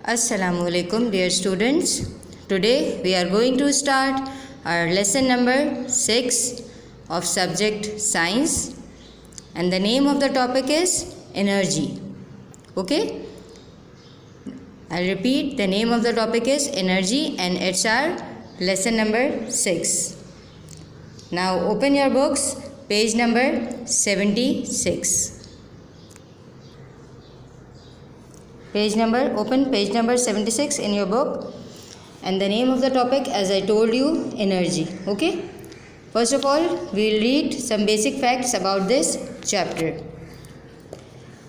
Assalamualaikum dear students. Today we are going to start our lesson number 6 of subject science, and the name of the topic is energy. Okay? I'll repeat, the name of the topic is energy and it's our lesson number 6. Now open your books, page number 76. Open page number 76 in your book, and the name of the topic, as I told you, energy. Okay? First of all, we will read some basic facts about this chapter.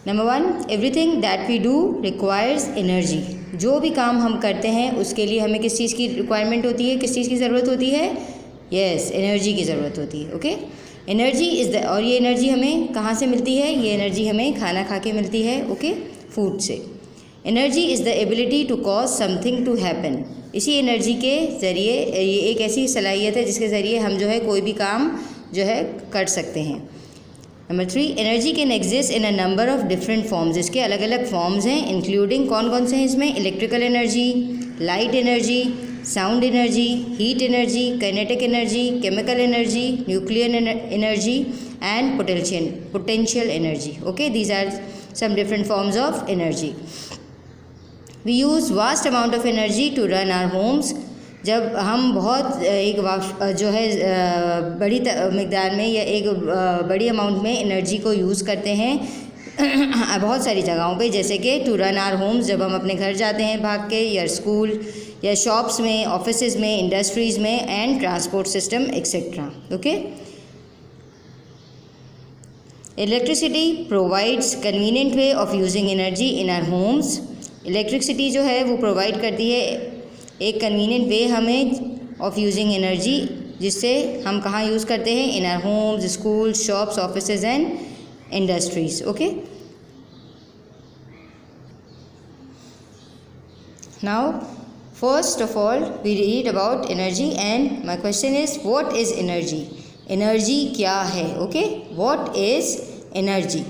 Number 1, everything that we do requires energy. जो भी काम हम करते हैं उसके लिए हमें किस चीज़ की रिक्वायरमेंट होती है, किस चीज़ की ज़रूरत होती है? यस, एनर्जी की ज़रूरत होती है. ओके, एनर्जी इज़ द, और ये एनर्जी हमें कहाँ से मिलती है? ये एनर्जी हमें खाना खा के मिलती है. ओके, फूड से. Energy is the ability to cause something to happen. इसी एनर्जी के ज़रिए, ये एक ऐसी सलाहियत है जिसके ज़रिए हम जो है कोई भी काम जो है कर सकते हैं. Number 3, energy can exist in a number of different forms. इसके अलग अलग फॉर्म्स हैं, इंक्लूडिंग कौन कौन से हैं इसमें? Electrical energy, light energy, sound energy, heat energy, kinetic energy, chemical energy, nuclear energy and potential energy. Okay, these are some different forms of energy. We use vast amount of energy to run our homes. जब हम बहुत एक जो है बड़ी मिकदार में या एक बड़ी अमाउंट में एनर्जी को यूज़ करते हैं बहुत सारी जगहों पे, जैसे कि टू रन आवर होम्स, जब हम अपने घर जाते हैं भाग के, या स्कूल या शॉप्स में, ऑफिसेज में, इंडस्ट्रीज़ में, and transport system etcetera. Okay, electricity provides convenient way of using energy in our homes. Electricity जो है वो प्रोवाइड करती है एक कन्वीनियंट वे हमें ऑफ यूजिंग एनर्जी, जिससे हम कहाँ यूज़ करते हैं? In our homes, school, shops, offices and industries. Okay, now first of all we read about energy, and my question is what is energy? Energy क्या है? Okay, what is energy?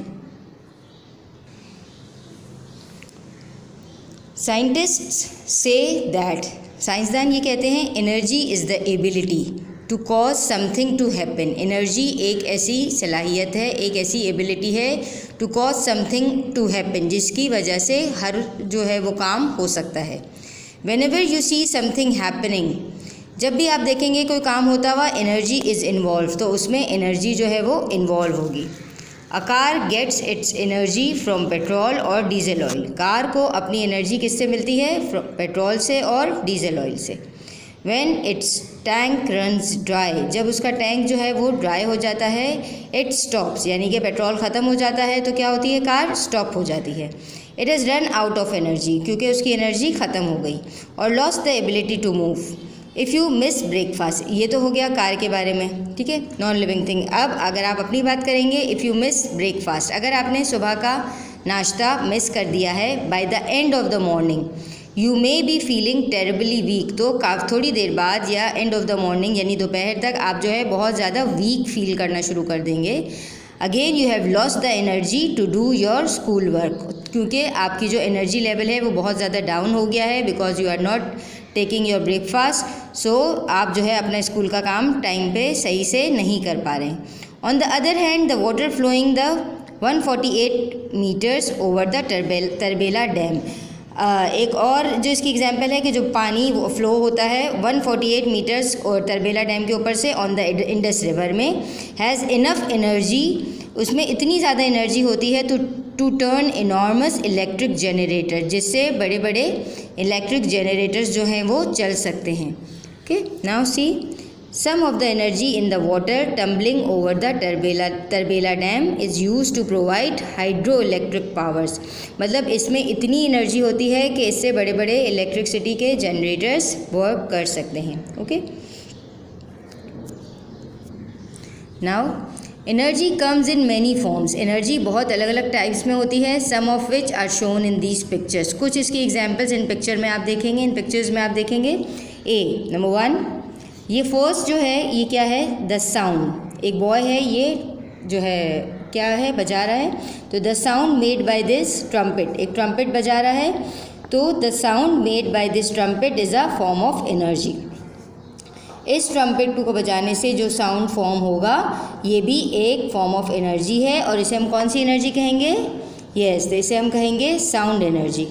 Scientists say that, साइंसदान ये कहते हैं, energy is the ability to cause something to happen. Energy एक ऐसी सलाहियत है, एक ऐसी एबिलिटी है to cause something to happen, जिसकी वजह से हर जो है वो काम हो सकता है. When ever you see something happening, जब भी आप देखेंगे कोई काम होता हुआ, एनर्जी इज़ इन्वॉल्व, तो उसमें एनर्जी जो है वो इन्वॉल्व होगी. A car gets its energy from petrol और डीजल ऑयल. कार को अपनी एनर्जी किससे मिलती है? पेट्रोल से और डीजल ऑयल से. When its tank runs dry, जब उसका टैंक जो है वो ड्राई हो जाता है, इट स्टॉप्स, यानी कि पेट्रोल ख़त्म हो जाता है, तो क्या होती है? कार स्टॉप हो जाती है. It is run out of energy, क्योंकि उसकी एनर्जी ख़त्म हो गई. और lost the ability to move. If you miss breakfast, ये तो हो गया कार के बारे में, ठीक है, नॉन लिविंग थिंग. अब अगर आप अपनी बात करेंगे, इफ़ यू मिस ब्रेकफास्ट, अगर आपने सुबह का नाश्ता मिस कर दिया है, by the end of the morning you may be feeling terribly weak. तो थोड़ी देर बाद या एंड ऑफ द मॉर्निंग यानी दोपहर तक आप जो है बहुत ज़्यादा वीक फील करना शुरू कर देंगे. Again you have lost the energy to do your school work, क्योंकि आपकी जो एनर्जी लेवल है वो बहुत ज़्यादा डाउन हो गया है, because you are not taking your breakfast. So आप जो है अपना स्कूल का काम टाइम पे सही से नहीं कर पा रहे हैं. On the other hand, the water flowing the 148 meters over the Tarbela dam. एक और जो इसकी एग्जांपल है कि जो पानी वो फ्लो होता है 148 मीटर्स और तरबेला डैम के ऊपर से ऑन द इंडस रिवर में, हैज़ इनफ एनर्जी, उसमें इतनी ज़्यादा एनर्जी होती है to turn enormous electric generator, जिससे बड़े बड़े इलेक्ट्रिक जनरेटर्स जो हैं वो चल सकते हैं. Okay, now see some of the energy in the water tumbling over the Tarbela dam is use to provide hydro electric powers. मतलब इसमें इतनी एनर्जी होती है कि इससे बड़े बड़े इलेक्ट्रिसिटी के जनरेटर्स वर्क कर सकते हैं. Okay, now energy comes in many forms. Energy बहुत अलग अलग टाइप्स में होती है. Some of which are shown in these pictures. कुछ इसकी एग्जाम्पल्स इन पिक्चर में आप देखेंगे, इन पिक्चर्स में आप देखेंगे. ए, नंबर 1, ये फर्स्ट जो है ये क्या है? The sound. एक बॉय है, ये जो है क्या है? बजा रहा है. तो the sound made by this trumpet, एक ट्रम्पेट बजा रहा है. तो the sound made by this trumpet is a form of energy. इस ट्रम्पेट को बजाने से जो साउंड फॉर्म होगा ये भी एक फॉर्म ऑफ एनर्जी है, और इसे हम कौन सी एनर्जी कहेंगे? यस, तो इसे हम कहेंगे sound energy.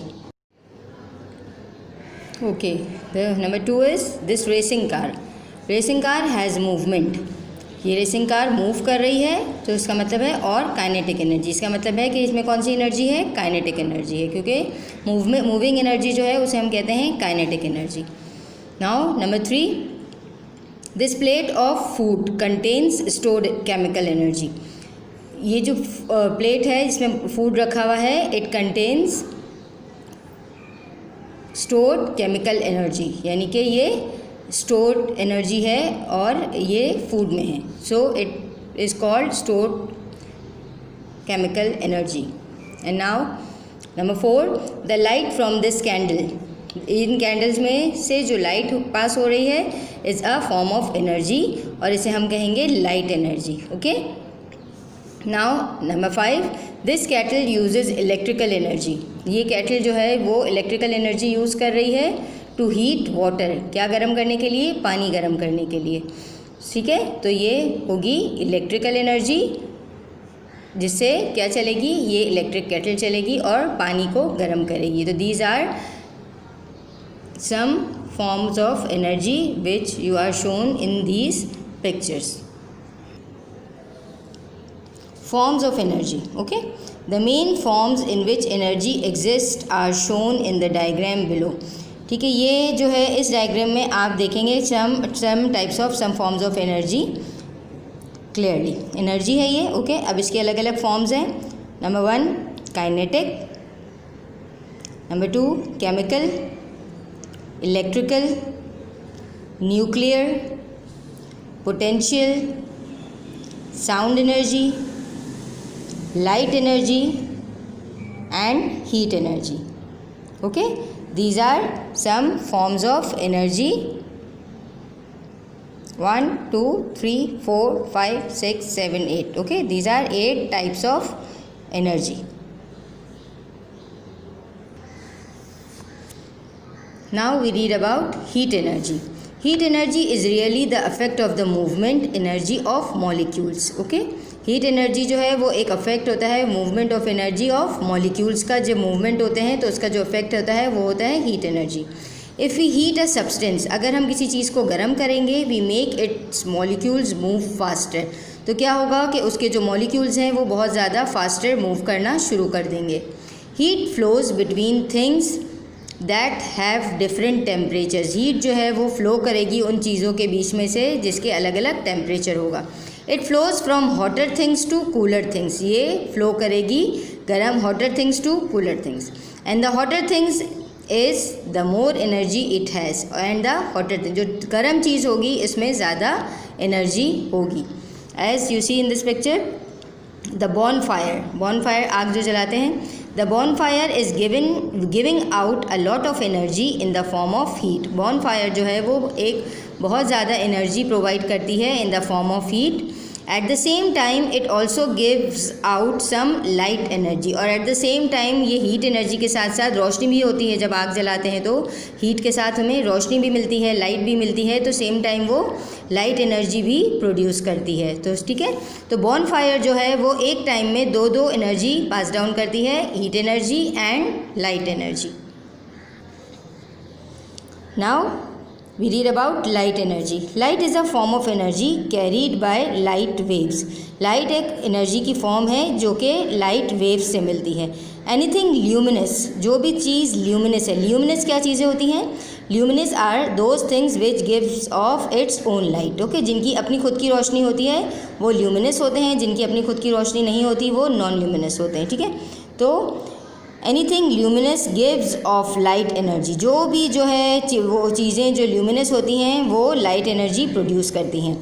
Okay, the number 2 is this racing car. Racing car has movement. ये रेसिंग कार मूव कर रही है, तो इसका मतलब है और काइनेटिक एनर्जी। इसका मतलब है कि इसमें कौन सी एनर्जी है? काइनेटिक एनर्जी है, क्योंकि मूविंग एनर्जी जो है उसे हम कहते हैं kinetic energy. Now number 3, this plate of food contains stored chemical energy. ये जो प्लेट है जिसमें फूड रखा हुआ है, it contains stored chemical energy, यानी कि ये स्टोर्ड एनर्जी है और ये फूड में है, so it is called stored chemical energy. And now number 4, the light from this candle. इन कैंडल्स में से जो लाइट पास हो रही है is a form of energy, और इसे हम कहेंगे light energy. Okay, now number 5, this kettle uses electrical energy. ये कैटल जो है वो इलेक्ट्रिकल एनर्जी यूज़ कर रही है टू हीट वाटर। क्या गर्म करने के लिए? पानी गर्म करने के लिए। ठीक है, तो ये होगी इलेक्ट्रिकल एनर्जी, जिससे क्या चलेगी? ये इलेक्ट्रिक कैटल चलेगी और पानी को गर्म करेगी। तो these are some forms of energy which you are shown in these pictures. Forms of energy. Okay, the main forms in which energy exists are shown in the diagram below. ठीक है, ये जो है इस डायग्राम में आप देखेंगे some types of some forms of energy clearly. Energy है ये। ओके, अब इसके अलग अलग फॉर्म्स हैं। Number 1 kinetic, number 2 chemical, electrical, nuclear, potential, sound energy, light energy and heat energy. Okay, these are some forms of energy 1 2 3 4 5 6 7 8. Okay, these are 8 types of energy. Now we read about heat energy. Heat energy is really the effect of the movement energy of molecules. Okay, heat energy जो है वो एक affect होता है movement of energy of molecules का। जब movement होते हैं तो उसका जो इफेक्ट होता है वो होता है heat energy. If we heat a substance, अगर हम किसी चीज़ को गर्म करेंगे, we make its molecules move faster, तो क्या होगा कि उसके जो मॉलिक्यूल्स हैं वो बहुत ज़्यादा फास्टर मूव करना शुरू कर देंगे। Heat flows between things that have different temperatures. Heat जो है वो फ्लो करेगी उन चीज़ों के बीच में से जिसके अलग अलग टेम्परेचर होगा। It flows from hotter things to cooler things. ये फ्लो करेगी गर्म hotter things to cooler things. And the hotter things is the more energy it has, and the hotter thing, जो गर्म चीज़ होगी इसमें ज़्यादा एनर्जी होगी। As you see in this picture, the bonfire आग जो जलाते हैं, the bonfire is giving out a lot of energy in the form of heat. Bonfire जो है वो एक बहुत ज़्यादा एनर्जी प्रोवाइड करती है in the form of heat. At the same time it also gives out some light energy, और at the same time ये हीट एनर्जी के साथ साथ रोशनी भी होती है। जब आग जलाते हैं तो हीट के साथ हमें रोशनी भी मिलती है, लाइट भी मिलती है, तो सेम टाइम वो लाइट एनर्जी भी प्रोड्यूस करती है। तो ठीक है, तो बॉनफायर जो है वो एक टाइम में दो एनर्जी पास डाउन करती है, heat energy and light energy. Now we read about light energy. Light is a form of energy carried by light waves. Light एक एनर्जी की फॉर्म है जो कि लाइट वेव्स से मिलती है। एनीथिंग ल्यूमिनस, जो भी चीज़ ल्यूमिनस है। ल्यूमिनस क्या चीज़ें होती हैं? Luminous are those things which gives off its own light. Okay, जिनकी अपनी खुद की रोशनी होती है वो ल्यूमिनस होते हैं, जिनकी अपनी खुद की रोशनी नहीं होती वो नॉन ल्यूमिनस होते हैं। ठीक है, तो anything luminous gives off light energy, जो भी जो है वो चीज़ें जो ल्यूमिनस होती हैं वो लाइट एनर्जी प्रोड्यूस करती हैं।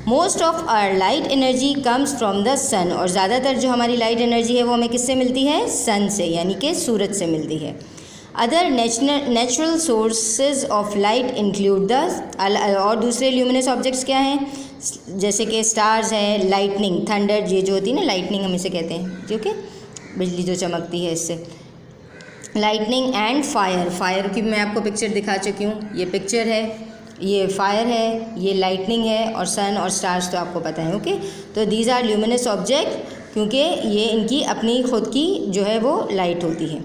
Most of our light energy comes from the sun, और ज़्यादातर जो हमारी लाइट एनर्जी है वो हमें किससे मिलती है? सन से, यानी कि सूरज से मिलती है। Other natural sources of light include the, और दूसरे ल्यूमिनस ऑब्जेक्ट्स क्या हैं? जैसे कि स्टार्स है, लाइटनिंग, थंडर, ये जो होती है ना लाइटनिंग हम इसे कहते हैं, जो कि बिजली जो चमकती है इससे। Lightning and fire. फायर की मैं आपको पिक्चर दिखा चुकी हूँ, ये पिक्चर है, ये फायर है, ये लाइटनिंग है, और सन और स्टार्स तो आपको पता है। ओके, तो दीज आर ल्यूमिनस ऑब्जेक्ट, क्योंकि ये इनकी अपनी खुद की जो है वो लाइट होती है।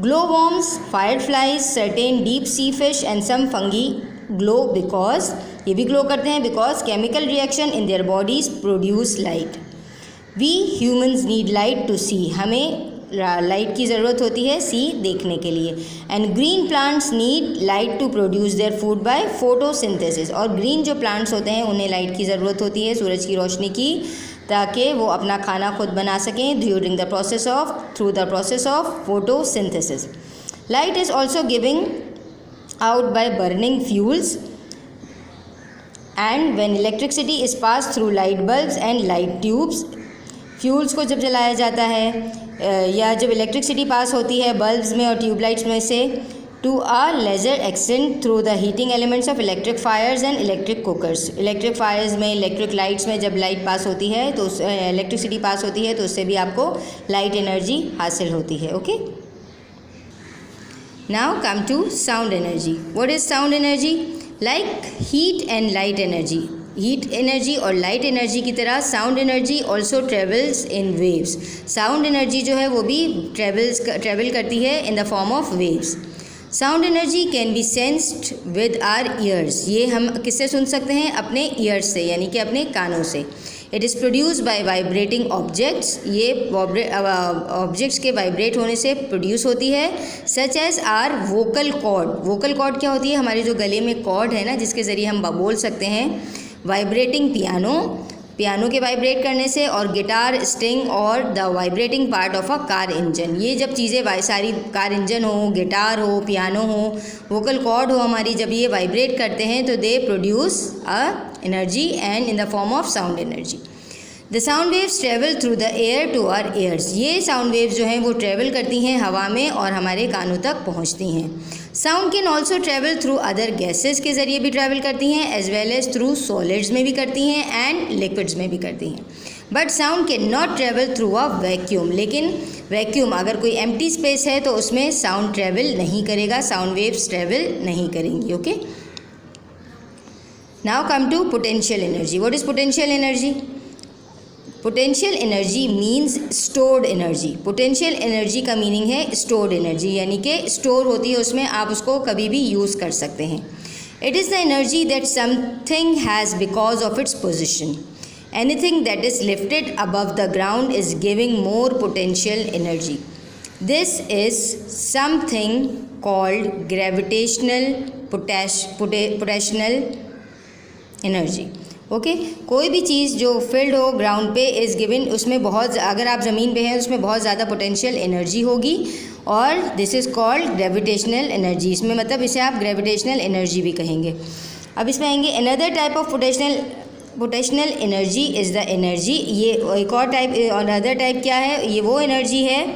Glow worms, fireflies, certain deep sea fish and some fungi glow because, ये भी ग्लो करते हैं because chemical reaction in their bodies produce light. We humans need light to see, हमें लाइट की ज़रूरत होती है सी देखने के लिए। And green plants need light to produce their food by photosynthesis, और ग्रीन जो प्लांट्स होते हैं उन्हें लाइट की ज़रूरत होती है, सूरज की रोशनी की, ताकि वो अपना खाना खुद बना सकें through the process of photosynthesis. Light is also giving out by burning fuels and when electricity is pass through light bulbs and light tubes. Fuels को जब जलाया जाता है या जब इलेक्ट्रिसिटी पास होती है बल्ब्स में और ट्यूबलाइट्स में से, to a lesser extent through the heating elements of electric fires and electric cookers. Electric fires में, इलेक्ट्रिक लाइट्स में जब लाइट पास होती है तो इलेक्ट्रिसिटी पास होती है तो उससे भी आपको लाइट एनर्जी हासिल होती है। Okay, now come to sound energy. What is sound energy? Like heat and light energy, heat energy और लाइट एनर्जी की तरह sound energy also travels in waves. Sound energy जो है वो भी ट्रेवल करती है in the form of waves. Sound energy can be sensed with our ears, ये हम किससे सुन सकते हैं? अपने ईयर्स से, यानी कि अपने कानों से। It is produce by vibrating objects, ये ऑब्जेक्ट्स के वाइब्रेट होने से प्रोड्यूस होती है। Such as our vocal cord. Vocal cord क्या होती है? हमारे जो गले में कॉर्ड है ना, जिसके ज़रिए हम बोल सकते हैं। वाइब्रेटिंग पियानो, पियानो के वाइब्रेट करने से, और गिटार स्ट्रिंग और the vibrating part of a car engine. ये जब चीज़ें सारी, कार इंजन हो, गिटार हो, पियानो हो, वोकल कॉर्ड हो हमारी, जब ये वाइब्रेट करते हैं तो they produce a energy and in the form of sound energy. The sound waves travel through the air to our ears, ये साउंड वेव्स जो हैं वो ट्रेवल करती हैं हवा में और हमारे कानों तक पहुंचती हैं। Sound can also travel through other gases के ज़रिए भी ट्रैवल करती हैं, as well as through solids में भी करती हैं एंड लिक्विड्स में भी करती हैं। But sound can not travel through a vacuum, लेकिन वैक्यूम अगर कोई एम्प्टी स्पेस है तो उसमें साउंड ट्रेवल नहीं करेगा, साउंड वेव्स ट्रेवल नहीं करेंगी। Okay, now come to potential energy. What is potential energy? Potential energy means stored energy. Potential energy का मीनिंग है स्टोर्ड एनर्जी, यानी कि स्टोर होती है उसमें, आप उसको कभी भी यूज़ कर सकते हैं। It is the energy that something has because of its position. Anything that is lifted above the ground is giving more potential energy. This is something called gravitational potential energy. Okay, कोई भी चीज़ जो field हो ground पे is given, उसमें बहुत, अगर आप ज़मीन पे हैं उसमें बहुत ज़्यादा पोटेंशियल एनर्जी होगी, और this is called gravitational energy. इसमें मतलब इसे आप ग्रेविटेशनल एनर्जी भी कहेंगे। अब इसमें आएंगे another type of potential energy is the energy. ये एक और टाइप, और अदर टाइप क्या है? ये वो एनर्जी है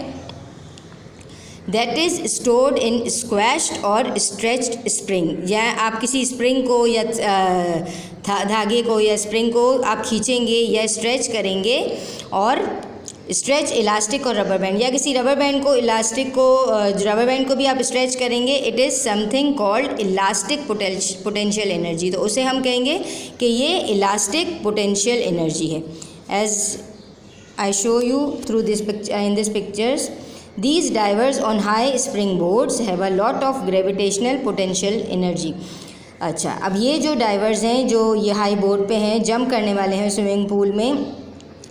दैट इज़ स्टोर्ड इन स्क्वैश्ड और स्ट्रेच्ड स्प्रिंग। या आप किसी स्प्रिंग को या धागे को या स्प्रिंग को आप खींचेंगे या स्ट्रेच करेंगे, और स्ट्रेच इलास्टिक और रबर बैंड, या किसी रबर बैंड को, इलास्टिक को, रबर बैंड को भी आप स्ट्रेच करेंगे, it is something called elastic potential energy. तो उसे हम कहेंगे कि ये इलास्टिक पोटेंशियल एनर्जी है। As I show you through this picture, in this pictures, these divers on high spring boards have a lot of gravitational potential energy। अच्छा, अब ये जो डाइवर्स हैं जो ये हाई बोर्ड पे हैं, जंप करने वाले हैं स्विमिंग पूल में,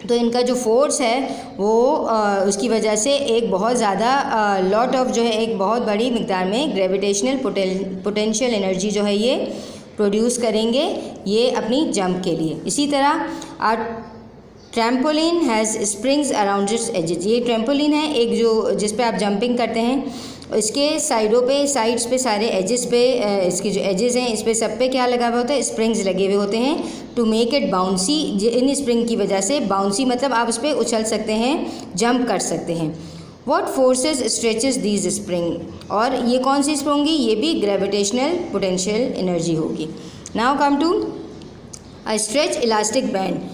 तो इनका जो फोर्स है वो उसकी वजह से एक बहुत ज़्यादा लॉट ऑफ जो है, एक बहुत बड़ी मिकदार में ग्रेविटेशनल पोटेंशियल एनर्जी जो है ये प्रोड्यूस करेंगे ये अपनी जंप के लिए। इसी तरह trampoline has springs around its edges. ये ट्रैम्पोलिन है एक जो जिस पे आप जंपिंग करते हैं, इसके साइडों पे, साइड्स पे, सारे एजेस पे, इसके जो एजेस हैं इस पे सब पे क्या लगा हुआ होता है? स्प्रिंग्स लगे हुए होते हैं टू मेक इट बाउंसी। इन स्प्रिंग की वजह से बाउंसी मतलब आप उस पर उछल सकते हैं, जंप कर सकते हैं। What forces stretches these spring, और ये कौन सी स्प्रिंग होगी? ये भी ग्रेविटेशनल पोटेंशियल एनर्जी होगी। Now come to a stretch elastic band.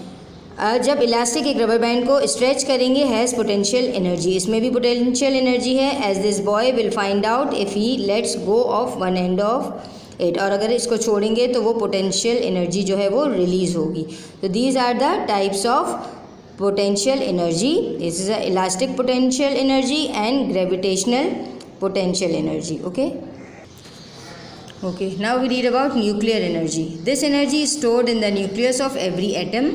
जब इलास्टिक एक रबर बैंड को स्ट्रेच करेंगे हैज़ पोटेंशियल एनर्जी, इसमें भी पोटेंशियल एनर्जी है। As this boy will find out if he lets go of one end of it, और अगर इसको छोड़ेंगे तो वो पोटेंशियल एनर्जी जो है वो रिलीज़ होगी। तो these are the types of potential energy. This is a elastic potential energy and gravitational potential energy. Okay, now we read about nuclear energy. This energy is stored in the nucleus of every atom.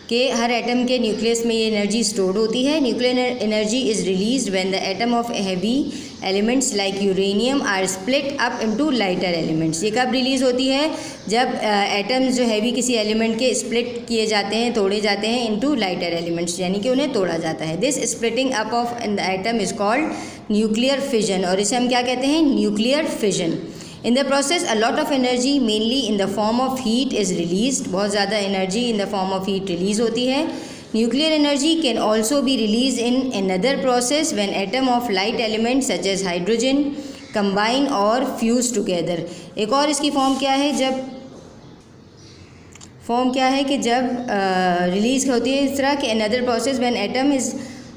के हर atom के nucleus में ये energy stored होती है। Nuclear energy is released when the atom of heavy elements like uranium are split up into lighter elements. ये कब release होती है? जब एटम्स जो हैवी किसी एलिमेंट के स्प्लिट किए जाते हैं, तोड़े जाते हैं इनटू लाइटर एलिमेंट्स, यानी कि उन्हें तोड़ा जाता है। This splitting up of the atom is called nuclear fission, और इसे हम क्या कहते हैं? Nuclear fission. In the process, a lot of energy, mainly in the form of heat, is released. बहुत ज़्यादा energy in the form of heat release होती है। Nuclear energy can also be released in another process when atom of light elements such as hydrogen combine or fuse together. एक और इसकी form क्या है? जब रिलीज़ होती है इस तरह के another process when atom is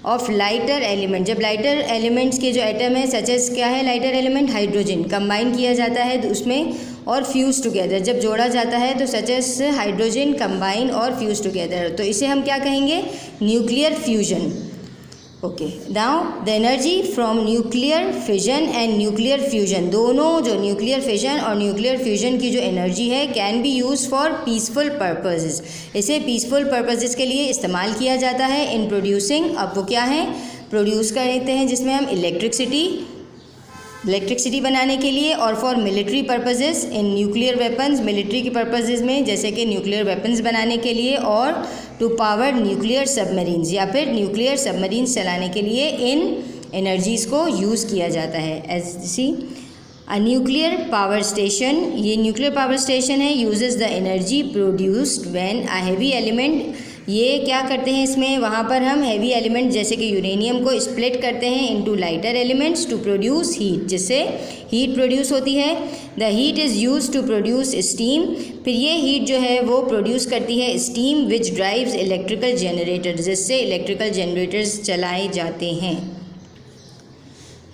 of lighter element, जब लाइटर एलिमेंट्स के जो एटम है सच एज क्या है लाइटर एलिमेंट? हाइड्रोजन, कंबाइन किया जाता है उसमें और फ्यूज़ टुगेदर, जब जोड़ा जाता है तो सच एज हाइड्रोजन कंबाइन और फ्यूज़ टुगेदर, तो इसे हम क्या कहेंगे? Nuclear fusion. Okay, now the energy from nuclear fission and nuclear fusion, दोनों जो न्यूक्लियर फिजन और न्यूक्लियर फ्यूजन की जो एनर्जी है can be use for peaceful purposes, इसे पीसफुल पर्पसेस के लिए इस्तेमाल किया जाता है। इन प्रोड्यूसिंग, अब वो क्या है? प्रोड्यूस करते हैं जिसमें हम इलेक्ट्रिसिटी बनाने के लिए, और for military purposes in nuclear weapons, military के पर्पसेस में जैसे कि न्यूक्लियर वेपन्स बनाने के लिए, और टू पावर न्यूक्लियर सबमरीन्स, या फिर न्यूक्लियर सबमरीन्स चलाने के लिए इन एनर्जीज़ को यूज़ किया जाता है। As see a nuclear power station, ये न्यूक्लियर पावर स्टेशन है, uses the energy produced when a heavy element, ये क्या करते हैं इसमें? वहाँ पर हम हैवी एलिमेंट जैसे कि यूरेनियम को स्प्लिट करते हैं into lighter elements to produce heat, जिससे हीट प्रोड्यूस होती है। The heat is use to produce steam, फिर ये हीट जो है वो प्रोड्यूस करती है steam which drives electrical generator, जिससे इलेक्ट्रिकल जनरेटर्स चलाए जाते हैं।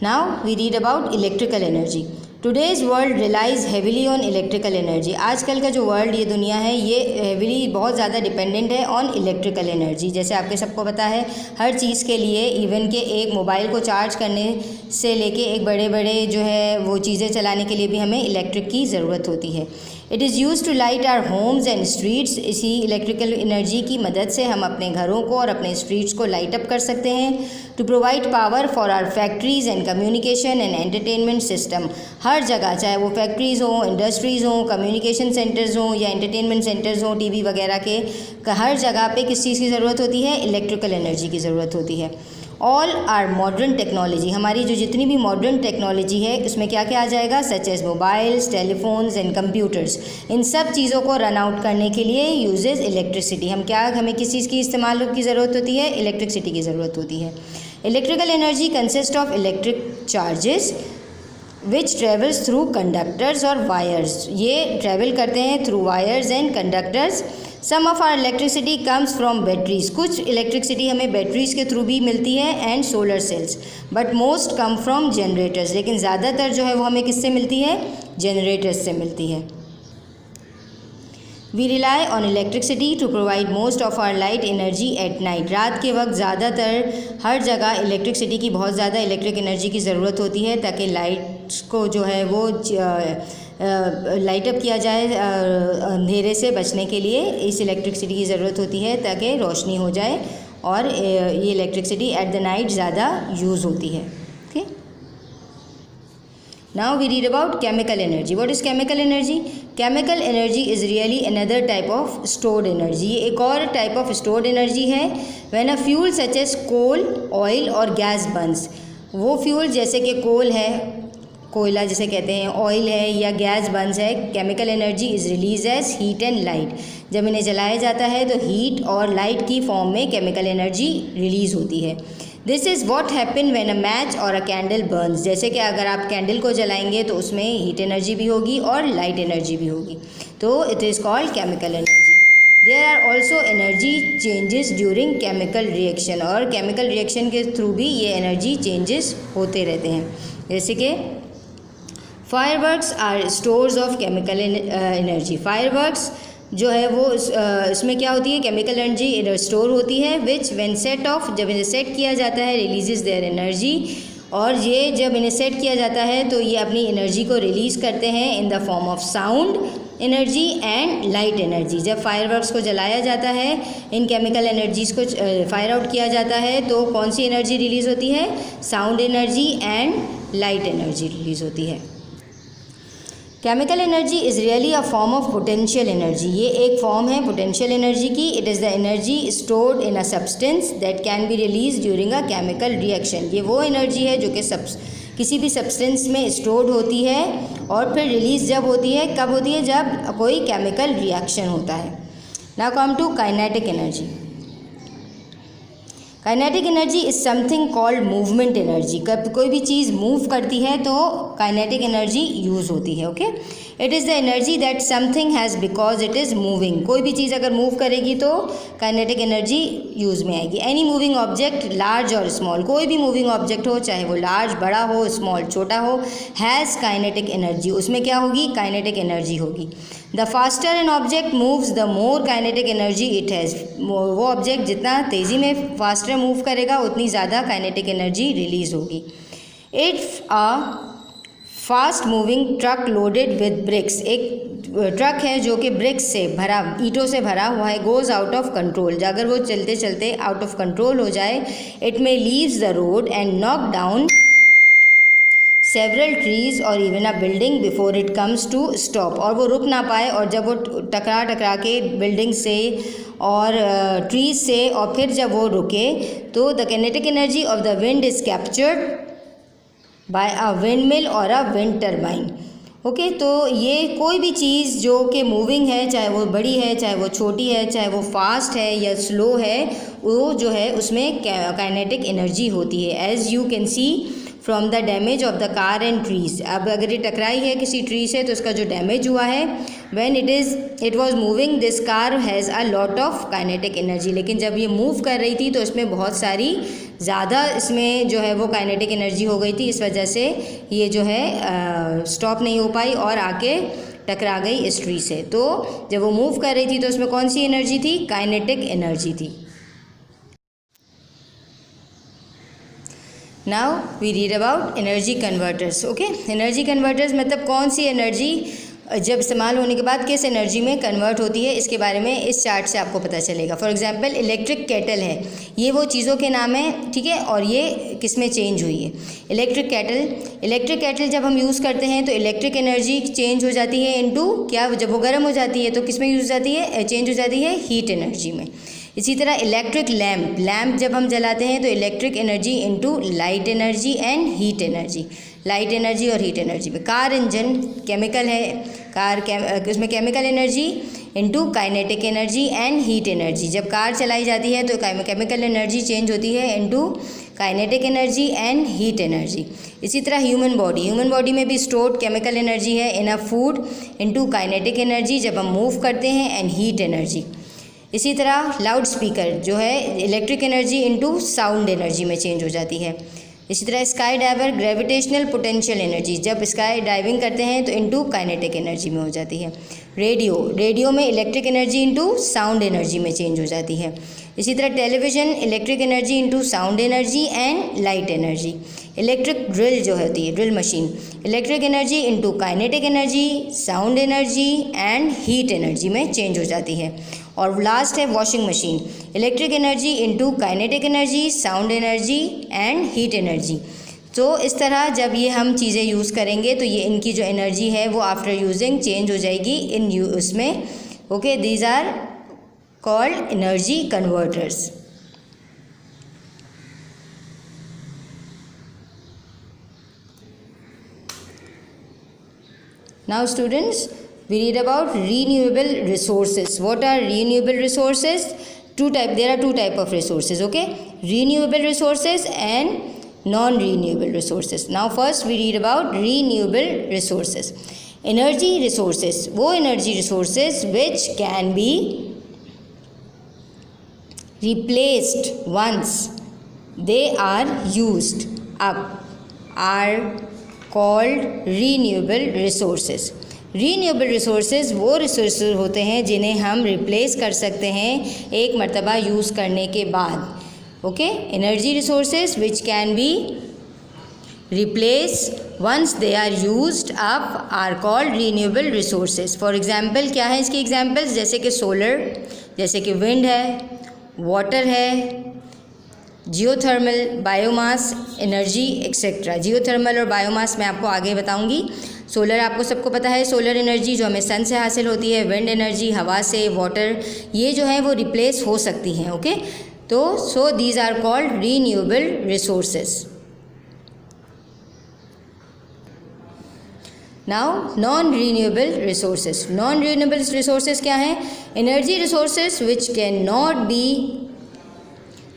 Now we read about electrical energy. Today's world relies heavily on electrical energy, आजकल का जो वर्ल्ड, ये दुनिया है, ये हैविली बहुत ज़्यादा डिपेंडेंट है ऑन इलेक्ट्रिकल एनर्जी। जैसे आपके सबको पता है, हर चीज़ के लिए, इवन के एक मोबाइल को चार्ज करने से लेके एक बड़े बड़े जो है वो चीज़ें चलाने के लिए भी हमें इलेक्ट्रिक की ज़रूरत होती है। It is use to light our homes and streets, इसी इलेक्ट्रिकल एनर्जी की मदद से हम अपने घरों को और अपने स्ट्रीट्स को लाइट अप कर सकते हैं। To provide power for our factories and communication and entertainment system, हर जगह, चाहे वो फैक्ट्रीज़ हों, इंडस्ट्रीज़ हों, कम्युनिकेशन सेंटर्स हों या एंटरटेनमेंट सेंटर्स हों, टीवी वगैरह के, हर जगह पे किस चीज़ की ज़रूरत होती है? इलेक्ट्रिकल एनर्जी की ज़रूरत होती है। ऑल आर मॉडर्न टेक्नोलॉजी, हमारी जो जितनी भी मॉडर्न टेक्नोलॉजी है उसमें क्या क्या आ जाएगा? Such as mobiles, telephones and computers, इन सब चीज़ों को रन आउट करने के लिए यूजेज इलेक्ट्रिसिटी। हमें किस चीज़ की इस्तेमाल की ज़रूरत होती है? इलेक्ट्रिसिटी की ज़रूरत होती है। Electrical energy consist of electric charges which travels through conductors और वायर्स, ये ट्रेवल करते हैं through wires and conductors. Some of our electricity comes from batteries, कुछ इलेक्ट्रिसिटी हमें बैटरीज के थ्रू भी मिलती है and solar cells, but most come from generators, लेकिन ज़्यादातर जो है वो हमें किससे मिलती है? जनरेटर्स से मिलती है। We rely on electricity to provide most of our light energy at night, रात के वक्त ज़्यादातर हर जगह इलेक्ट्रिसिटी की बहुत ज़्यादा इलेक्ट्रिक एनर्जी की ज़रूरत होती है ताकि लाइट्स को जो है वो लाइट अप किया जाए, अंधेरे से बचने के लिए इस इलेक्ट्रिसिटी की ज़रूरत होती है ताकि रोशनी हो जाए, और ये इलेक्ट्रिसिटी एट द नाइट ज़्यादा यूज़ होती है। Okay, now we read about chemical energy. What is chemical energy? Chemical energy is really another type of stored energy, ये एक और टाइप ऑफ स्टोर्ड एनर्जी है। When a fuel such as coal, oil और gas burns, वो fuel जैसे कि कोल है, कोयला जिसे कहते हैं, ऑयल है या गैस बर्न्स है, chemical energy is release as heat and light, जब इन्हें जलाया जाता है तो हीट और लाइट की फॉर्म में केमिकल एनर्जी रिलीज़ होती है। This is what happen when a match और अ कैंडल बर्न्स, जैसे कि अगर आप कैंडल को जलाएंगे तो उसमें हीट एनर्जी भी होगी और लाइट एनर्जी भी होगी, तो it is called chemical energy. There are also energy changes during chemical reaction, और केमिकल रिएक्शन के थ्रू भी ये एनर्जी चेंजेस होते रहते हैं। जैसे कि fireworks are stores of chemical energy. Fireworks जो है वो इसमें क्या होती है, केमिकल एनर्जी स्टोर होती है, विच व्हेन सेट ऑफ, जब इन्हें सेट किया जाता है, रिलीजेस देयर एनर्जी, और ये जब इन्हें सेट किया जाता है तो ये अपनी एनर्जी को रिलीज़ करते हैं इन the form of sound energy and light energy. जब फायरवर्क्स को जलाया जाता है, इन केमिकल एनर्जीज़ को फायर आउट किया जाता है, तो कौन सी एनर्जी रिलीज़ होती है, sound energy and light energy release होती है। Chemical energy is really a form of potential energy. ये एक फॉर्म है पोटेंशियल एनर्जी की। It is the energy stored in a substance that can be release during a chemical reaction. ये वो energy है जो कि किसी भी सब्सटेंस में स्टोर्ड होती है और फिर रिलीज जब होती है, कब होती है, जब कोई केमिकल रिएक्शन होता है। Now come to kinetic energy. Kinetic energy is something called movement energy. कब कोई भी चीज़ मूव करती है तो काइनेटिक एनर्जी यूज़ होती है। Okay, it is the energy that something has because it is moving. कोई भी चीज़ अगर मूव करेगी तो काइनेटिक एनर्जी यूज़ में आएगी। एनी मूविंग ऑब्जेक्ट, लार्ज और स्मॉल, कोई भी मूविंग ऑब्जेक्ट हो, चाहे वो लार्ज बड़ा हो, स्मॉल छोटा हो, हैज़ काइनेटिक एनर्जी। उसमें क्या होगी, काइनेटिक एनर्जी होगी। The faster an object moves the more kinetic energy it has. वो ऑब्जेक्ट जितना तेज़ी में फास्टर मूव करेगा उतनी ज़्यादा काइनेटिक एनर्जी रिलीज होगी। It's a fast moving truck loaded with bricks. एक ट्रक है जो कि ब्रिक्स से भरा, ईंटों से भरा हुआ है, गोज़ आउट ऑफ कंट्रोल। अगर वो चलते चलते आउट ऑफ कंट्रोल हो जाए, it may leaves the road and knock down several trees और even a building before it comes to stop. और वो रुक ना पाए, और जब वो टकरा के बिल्डिंग से और ट्रीज से, और फिर जब वो रुके, तो the kinetic energy of the wind is captured by a wind mill और अ विंड टर्बाइन। ओके, तो ये कोई भी चीज़ जो कि मूविंग है, चाहे वो बड़ी है, चाहे वो छोटी है, चाहे वो फास्ट है या स्लो है, वो जो है उसमें काइनेटिक एनर्जी होती है। As you can see from the damage of the car and trees. अब अगर ये टकराई है किसी ट्री से तो उसका जो डैमेज हुआ है, when it was moving this car has a lot of kinetic energy. लेकिन जब ये मूव कर रही थी तो इसमें बहुत सारी ज़्यादा इसमें जो है वो काइनेटिक एनर्जी हो गई थी। इस वजह से ये जो है स्टॉप नहीं हो पाई और आके टकरा गई इस ट्री से। तो जब वो मूव कर रही थी तो उसमें कौन सी एनर्जी थी, काइनेटिक एनर्जी थी। Now we read about energy converters. Okay, energy converters मतलब कौन सी एनर्जी जब इस्तेमाल होने के बाद किस एनर्जी में कन्वर्ट होती है, इसके बारे में इस चार्ट से आपको पता चलेगा। फॉर एग्जांपल इलेक्ट्रिक केटल है, ये वो चीज़ों के नाम है, ठीक है, और ये किस में चेंज हुई है। इलेक्ट्रिक केटल जब हम यूज़ करते हैं तो इलेक्ट्रिक एनर्जी चेंज हो जाती है इनटू क्या, जब वो गर्म हो जाती है तो किस में यूज़ हो जाती है, चेंज हो जाती है हीट एनर्जी में। इसी तरह इलेक्ट्रिक लैम्प जब हम जलाते हैं तो electric energy into light energy and heat energy, light energy और हीट एनर्जी में। कार इंजन केमिकल है, उसमें chemical energy into kinetic energy and heat energy. जब कार चलाई जाती है तो केमिकल एनर्जी चेंज होती है into kinetic energy and heat energy. इसी तरह ह्यूमन बॉडी में भी स्टोर्ड केमिकल एनर्जी है in a food into kinetic energy जब हम मूव करते हैं एंड हीट एनर्जी। इसी तरह लाउड स्पीकर जो है electric energy into sound energy में चेंज हो जाती है। इसी तरह skydiver gravitational potential energy, जब स्काई डाइविंग करते हैं तो इनटू काइनेटिक एनर्जी में हो जाती है। रेडियो में electric energy into sound energy में चेंज हो जाती है। इसी तरह television electric energy into sound energy and light energy. Electric drill जो होती है, drill machine, electric energy into kinetic energy, sound energy and heat energy में चेंज हो जाती है। और लास्ट है washing machine, electric energy into kinetic energy, sound energy and heat energy. तो इस तरह जब ये हम चीज़ें यूज़ करेंगे तो ये इनकी जो एनर्जी है वो आफ्टर यूजिंग चेंज हो जाएगी उसमें। Okay, these are called energy converters. Now students, we read about renewable resources. What are renewable resources? There are two type of resources. Okay, renewable resources and non-renewable resources. Now first we read about renewable resources. Energy resources, वो energy resources which can be replaced once they are used up are called renewable resources. Renewable resources वो resources होते हैं जिन्हें हम replace कर सकते हैं एक मरतबा यूज़ करने के बाद. Okay, energy resources which can be replace once they are used up are called renewable resources. For example क्या है इसके एग्जांपल्स, जैसे कि सोलर, जैसे कि विंड है, वाटर है, geothermal, biomass energy etcetera. Geothermal और बायोमास मैं आपको आगे बताऊंगी. सोलर आपको सबको पता है, सोलर एनर्जी जो हमें सन से हासिल होती है, विंड एनर्जी हवा से, वाटर, ये जो है वो रिप्लेस हो सकती हैं. ओके, तो so these are called renewable resources. Now non renewable resources. Non renewable resources क्या हैं? Energy resources which can not be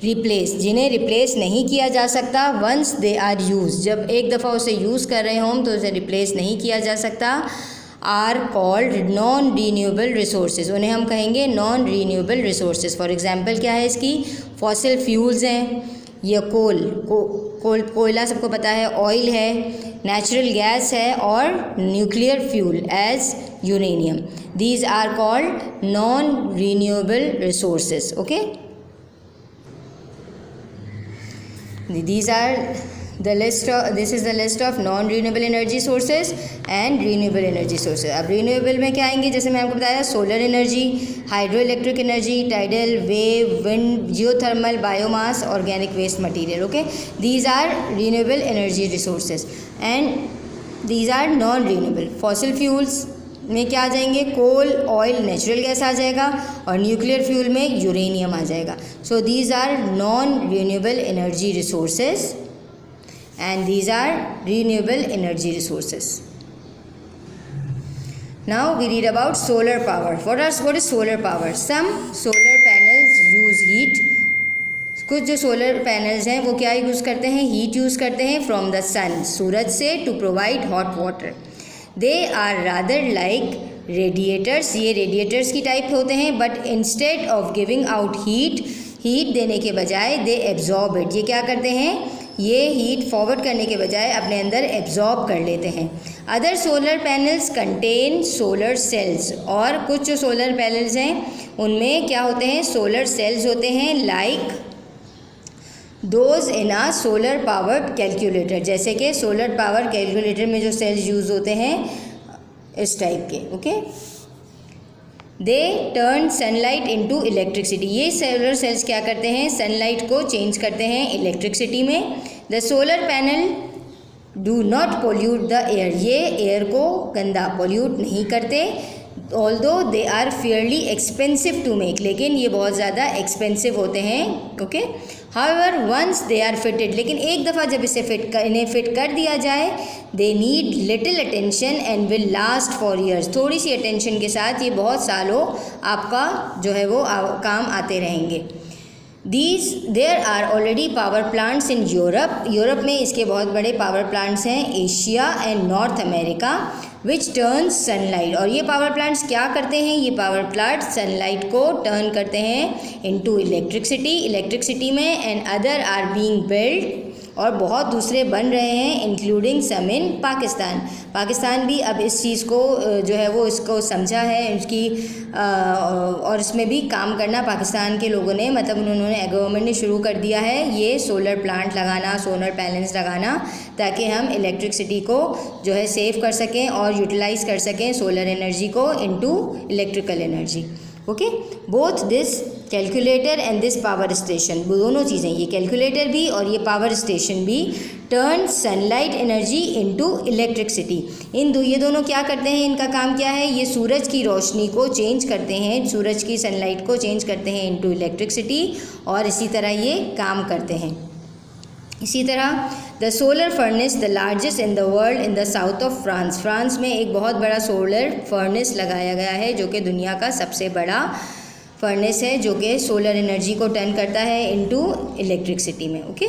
replace, जिन्हें रिप्लेस नहीं किया जा सकता. वंस दे आर यूज, जब एक दफ़ा उसे यूज़ कर रहे हों तो उसे रिप्लेस नहीं किया जा सकता. Are called non renewable resources, उन्हें हम कहेंगे non renewable resources. For example क्या है इसकी? फॉसिल फ्यूल्स हैं, या कोयला सबको पता है, ऑयल है, नेचुरल गैस है, और nuclear fuel as uranium. These are called non renewable resources. Okay, these are the list of, this is the list of non renewable energy sources and renewable energy sources. अब renewable में क्या आएंगे? जैसे मैं आपको बताया, solar energy, hydroelectric energy, tidal, wave, wind, geothermal, biomass, organic waste material. Okay, these are renewable energy resources and these are non renewable. Fossil fuels में क्या आ जाएंगे? कोल, ऑयल, नेचुरल गैस आ जाएगा, और न्यूक्लियर फ्यूल में uranium आ जाएगा. So these are non renewable energy resources and these are renewable energy resources. Now we read about solar power. What is solar power? Some solar panels use heat. कुछ जो solar panels हैं वो क्या use करते हैं? Heat use करते हैं from the sun, सूरज से, to provide hot water. They are rather like radiators, ये रेडिएटर्स की टाइप होते हैं. But instead of giving out heat देने के बजाय दे एब्जॉर्ब इट, ये क्या करते हैं? ये हीट फॉरवर्ड करने के बजाय अपने अंदर एब्जॉर्ब कर लेते हैं. Other solar panels contain solar cells, और कुछ जो सोलर पैनल्स हैं उनमें क्या होते हैं? सोलर सेल्स होते हैं, like those in a solar powered calculator, जैसे कि सोलर पावर कैलकुलेटर में जो सेल्स यूज़ होते हैं इस टाइप के. Okay, they turn sunlight into electricity. ये सोलर सेल्स क्या करते हैं? सनलाइट को चेंज करते हैं इलेक्ट्रिसिटी में. The solar panel do not pollute the air, ये एयर को गंदा पोल्यूट नहीं करते. Although they are fairly expensive to make, लेकिन ये बहुत ज़्यादा एक्सपेंसिव होते हैं. Okay, however once they are fitted, लेकिन एक दफ़ा जब इन्हें फिट कर दिया जाए, they need little attention and will last for years. थोड़ी सी अटेंशन के साथ ये बहुत सालों आपका जो है वो काम आते रहेंगे. There are already power plants in Europe में इसके बहुत बड़े पावर प्लांट्स हैं. Asia and North America which turns sunlight, और ये पावर प्लांट्स क्या करते हैं? ये पावर प्लांट सनलाइट को टर्न करते हैं इनटू इलेक्ट्रिसिटी में. And other are being build, और बहुत दूसरे बन रहे हैं, इंक्लूडिंग सम इन पाकिस्तान भी अब इस चीज़ को जो है वो इसको समझा है उसकी, और इसमें भी काम करना पाकिस्तान के लोगों ने, मतलब उन्होंने गवर्नमेंट ने शुरू कर दिया है ये सोलर प्लांट लगाना, सोलर पैनल्स लगाना, ताकि हम इलेक्ट्रिसिटी को जो है सेव कर सकें और यूटिलाइज़ कर सकें सोलर एनर्जी को into electrical energy. Okay, both this calculator and this power station, दोनों चीज़ें, ये कैलकुलेटर भी और ये पावर स्टेशन भी, turn sunlight energy into electricity. ये दोनों क्या करते हैं? इनका काम क्या है? ये सूरज की रोशनी को चेंज करते हैं, सूरज की सनलाइट को चेंज करते हैं इनटू इलेक्ट्रिसिटी, और इसी तरह ये काम करते हैं. इसी तरह the solar furnace the largest in the world in the south of France में एक बहुत बड़ा सोलर फर्नेस लगाया गया है, जो कि दुनिया का सबसे बड़ा फर्नेस है, जो कि सोलर एनर्जी को टर्न करता है इनटू इलेक्ट्रिसिटी में. Okay,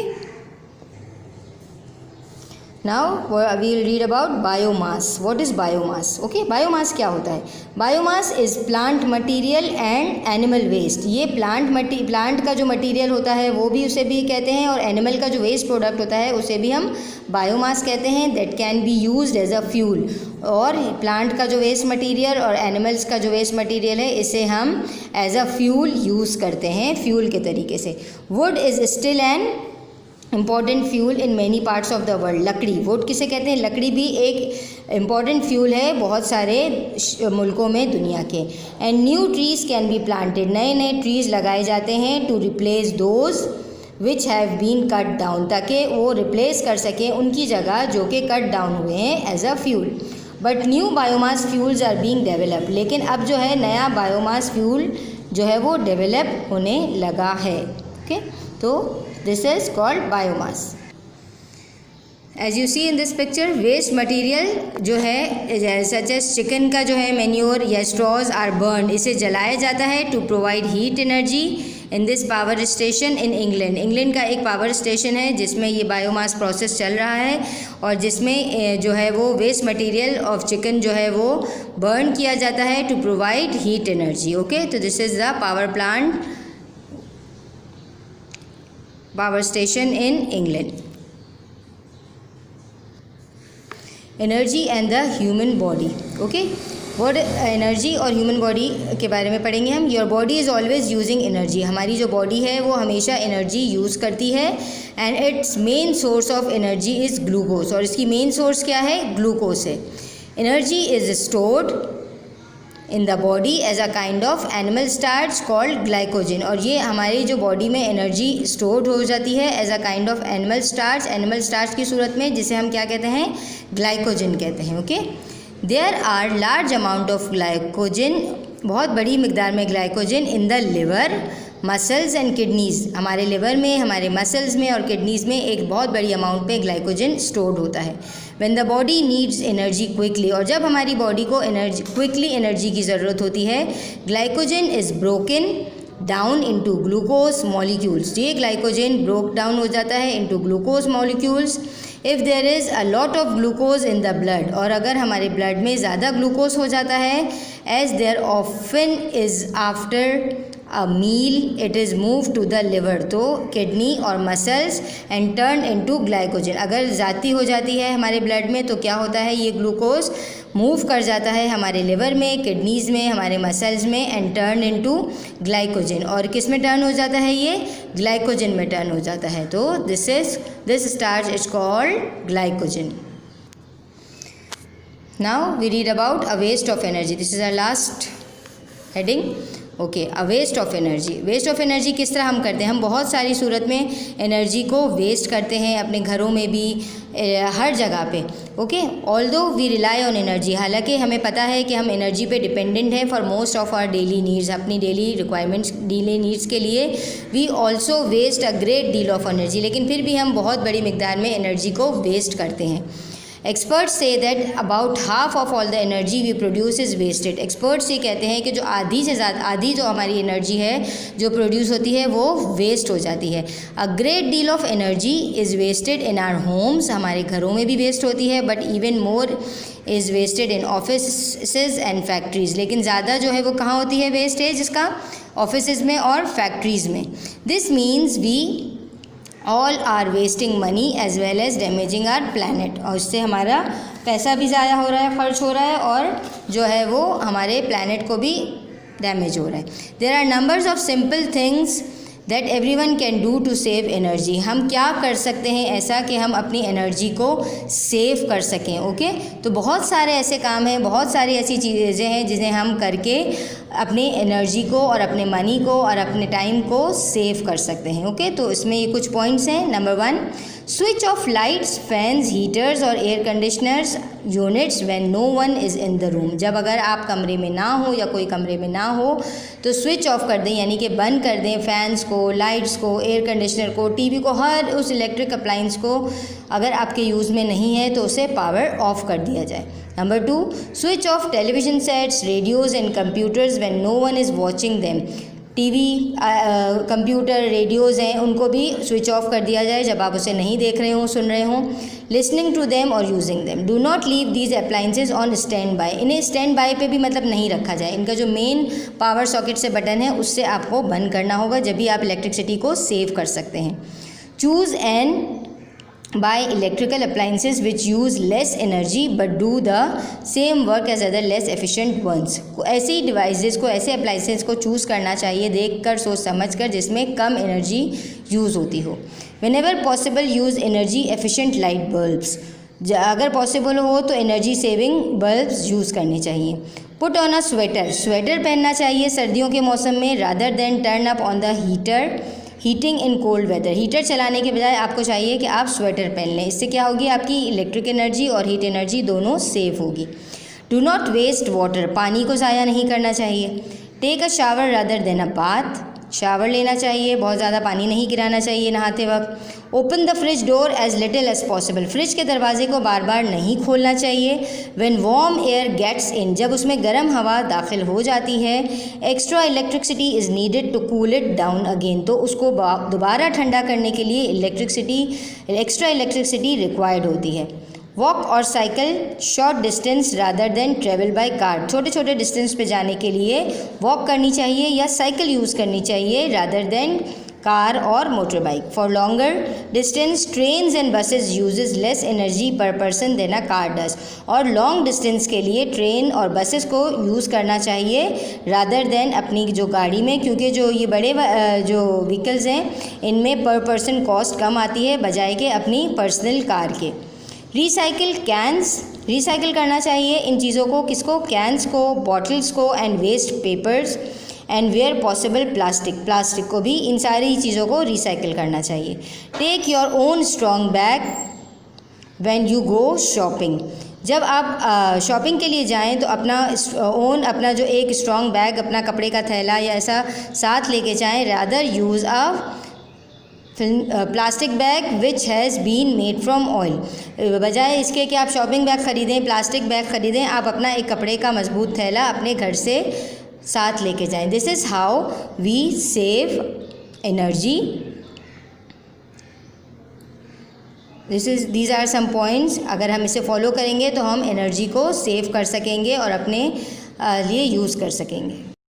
now we will read about biomass. What is biomass? Okay, biomass क्या होता है? Biomass is plant material and animal waste. ये प्लांट का जो मटेरियल होता है वो भी उसे भी कहते हैं, और एनिमल का जो वेस्ट प्रोडक्ट होता है उसे भी हम बायोमास कहते हैं. That can be used as a fuel. और प्लांट का जो वेस्ट मटेरियल और एनिमल्स का जो वेस्ट मटेरियल है इसे हम एज अ फ्यूल यूज़ करते हैं, फ्यूल के तरीके से. Would is still an important fuel in many parts of the world. लकड़ी, वुड किसे कहते हैं? लकड़ी भी एक इम्पॉर्टेंट फ्यूल है बहुत सारे मुल्कों में दुनिया के. And new trees can be planted. नए नए ट्रीज़ लगाए जाते हैं to replace those which have been cut down, ताकि वो रिप्लेस कर सकें उनकी जगह जो कि कट डाउन हुए हैं as a fuel. But new biomass fuels are being develop. लेकिन अब जो है नया बायोमास फ्यूल जो है वो डेवलप होने लगा है. ओके, तो this is called biomass. As you see in this picture, waste material जो है सच एज चिकन का जो है मैन्योर या स्ट्रॉज आर बर्न, इसे जलाया जाता है to provide heat energy in this power station in England. England का एक पावर स्टेशन है जिसमें ये बायोमास प्रोसेस चल रहा है और जिसमें जो है वो वेस्ट मटेरियल ऑफ चिकन जो है वो बर्न किया जाता है to provide heat energy. Okay, तो this is the power station in England. Energy and the human body. Okay, word energy और ह्यूमन बॉडी के बारे में पढ़ेंगे हम. Your body is always using energy. हमारी जो बॉडी है वो हमेशा एनर्जी यूज़ करती है. And its main source of energy is glucose. और इसकी मेन सोर्स क्या है? ग्लूकोज है. Energy is stored in the body as a kind of animal starch called glycogen. और ये हमारी जो बॉडी में एनर्जी स्टोर्ड हो जाती है as a kind of animal starch की सूरत में, जिसे हम क्या कहते हैं? ग्लाइकोजन कहते हैं. Okay, there are large amount of glycogen, बहुत बड़ी मिकदार में glycogen in the liver, muscles and kidneys. हमारे लिवर में, हमारे मसल्स में और किडनीज़ में एक बहुत बड़ी अमाउंट में ग्लाइकोजन स्टोर्ड होता है. When the body needs energy quickly, और जब हमारी बॉडी को क्विकली एनर्जी की ज़रूरत होती है, glycogen is broken down into glucose molecules. ये ग्लाइकोजन ब्रोक डाउन हो जाता है into glucose molecules. If there is a lot of glucose in the blood, और अगर हमारे ब्लड में ज़्यादा ग्लूकोज हो जाता है, as there often is after a meal it is move to the liver, तो किडनी और muscles and turn into glycogen. अगर ज़्यादा हो जाती है हमारे ब्लड में तो क्या होता है? ये ग्लूकोज मूव कर जाता है हमारे लिवर में, किडनीज़ में, हमारे मसल्स में, एंड टर्न इनटू ग्लाइकोजन. और किस में टर्न हो जाता है? ये ग्लाइकोजन में टर्न हो जाता है. तो this starch is called glycogen. Now we read about a waste of energy. This is our last heading. Okay, a waste of energy. Waste of energy किस तरह हम करते हैं? हम बहुत सारी सूरत में एनर्जी को वेस्ट करते हैं, अपने घरों में भी, हर जगह पे. Okay, although we rely on energy, हालांकि हमें पता है कि हम एनर्जी पे डिपेंडेंट हैं for most of our daily needs, अपनी डेली रिक्वायरमेंट्स, डेली नीड्स के लिए. We also waste a great deal of energy, लेकिन फिर भी हम बहुत बड़ी मिकदार में एनर्जी को वेस्ट करते हैं. एक्सपर्ट्स से that about half of all the energy we produce is wasted. Experts ये कहते हैं कि जो आधी जो हमारी एनर्जी है जो प्रोड्यूस होती है वो वेस्ट हो जाती है. A great deal of energy is wasted in our homes, हमारे घरों में भी वेस्ट होती है. But even more is wasted in offices and factories, लेकिन ज़्यादा जो है वो कहाँ होती है वेस्टेज इसका? ऑफिसेज में और फैक्ट्रीज़ में. This means we all are wasting money as well as damaging our planet. और इससे हमारा पैसा भी ज़ाया हो रहा है, खर्च हो रहा है, और जो है वो हमारे प्लानट को भी डैमेज हो रहा है. There are numbers of simple things that everyone can do to save energy. हम क्या कर सकते हैं ऐसा कि हम अपनी एनर्जी को सेव कर सकें? ओके, तो बहुत सारे ऐसे काम हैं, बहुत सारी ऐसी चीज़ें हैं जिन्हें हम करके अपनी एनर्जी को और अपने मनी को और अपने टाइम को सेव कर सकते हैं. ओके, तो इसमें ये कुछ पॉइंट्स हैं. Number 1, switch off lights, fans, heaters और air conditioners units when no one is in the room. जब अगर आप कमरे में ना हो या कोई कमरे में ना हो तो स्विच ऑफ कर दें, यानी कि बंद कर दें फैंस को, लाइट्स को, एयर कंडीशनर को, टीवी को, हर उस इलेक्ट्रिक अप्लाइंस को अगर आपके यूज़ में नहीं है तो उसे पावर ऑफ कर दिया जाए. Number 2, switch off television sets, radios and computers when no one is watching them. TV, computer, radios हैं, उनको भी स्विच ऑफ कर दिया जाए जब आप उसे नहीं देख रहे हों, सुन रहे हों। लिसनिंग टू देम और using them, do not leave these appliances on stand by, इन्हें स्टैंड बाय पे भी मतलब नहीं रखा जाए। इनका जो मेन पावर सॉकेट से बटन है उससे आपको बंद करना होगा, जब भी आप इलेक्ट्रिसिटी को सेव कर सकते हैं। Choose and buy electrical appliances which use less energy but do the same work as other less efficient ones। ऐसी डिवाइसेस को, ऐसे अप्लाइंसेस को चूज़ करना चाहिए देखकर, सोच समझ कर, जिसमें कम एनर्जी यूज़ होती हो। whenever possible use energy efficient light bulbs, अगर पॉसिबल हो तो एनर्जी सेविंग बल्ब्स यूज़ करने चाहिए। Put on a sweater, sweater पहनना चाहिए सर्दियों के मौसम में। Rather than turn up on the heater heating in cold weather, heater चलाने के बजाय आपको चाहिए कि आप स्वेटर पहन लें। इससे क्या होगी, आपकी इलेक्ट्रिक एनर्जी और हीट एनर्जी दोनों सेव होगी। डू नॉट वेस्ट वाटर, पानी को ज़ाया नहीं करना चाहिए। Take a shower rather than a bath, shower लेना चाहिए, बहुत ज़्यादा पानी नहीं गिराना चाहिए नहाते वक्त। Open the fridge door as little as possible, fridge के दरवाजे को बार बार नहीं खोलना चाहिए। When warm air gets in, जब उसमें गर्म हवा दाखिल हो जाती है। Extra electricity is needed to cool it down again, तो उसको दोबारा ठंडा करने के लिए एक्स्ट्रा इलेक्ट्रिसिटी रिक्वायर्ड होती है। वॉक और cycle short distance rather than travel by car, छोटे छोटे डिस्टेंस पे जाने के लिए वॉक करनी चाहिए या साइकिल यूज़ करनी चाहिए रादर देन कार और motorbike. For longer distance trains and buses uses less energy per person than a car does, और लॉन्ग डिस्टेंस के लिए ट्रेन और बसेस को यूज़ करना चाहिए रादर देन अपनी जो गाड़ी में, क्योंकि जो ये बड़े जो व्हीकल्स हैं इनमें पर पर्सन कॉस्ट कम आती है बजाय के अपनी पर्सनल कार के। रिसाइकिल कैंस, रिसाइकिल करना चाहिए इन चीज़ों को, किसको, कैंस को, बॉटल्स को, and waste papers, and where possible plastic को भी, इन सारी चीज़ों को रिसाइकिल करना चाहिए। Take your own strong bag when you go shopping, जब आप शॉपिंग के लिए जाएं तो अपना जो एक स्ट्रॉन्ग बैग, अपना कपड़े का थैला या ऐसा साथ लेके जाएं। Rather use a plastic bag which has been made from oil, बजाय इसके कि आप शॉपिंग बैग ख़रीदें, प्लास्टिक बैग ख़रीदें, आप अपना एक कपड़े का मजबूत थैला अपने घर से साथ लेके जाएं। This is how we save energy. These are some points, अगर हम इसे फॉलो करेंगे तो हम एनर्जी को सेव कर सकेंगे और अपने लिए यूज़ कर सकेंगे।